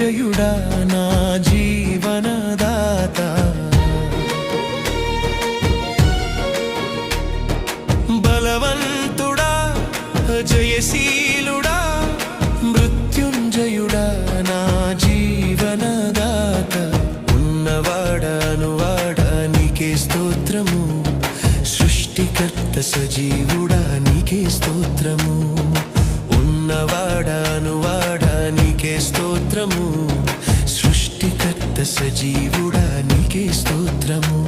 మృత్యుంజయుడా నా జీవనదాత బలవంతుడా జయశీలుడా మృత్యుంజయుడా నా జీవనదాత ఉన్నవాడా నీకే స్తోత్రము సృష్టికర్త సజీవుడా నీకే స్తోత్రము ఉన్నవాడా నీకే స్తోత్రము సృష్టికర్త సజీవుడా నీకే స్తోత్రము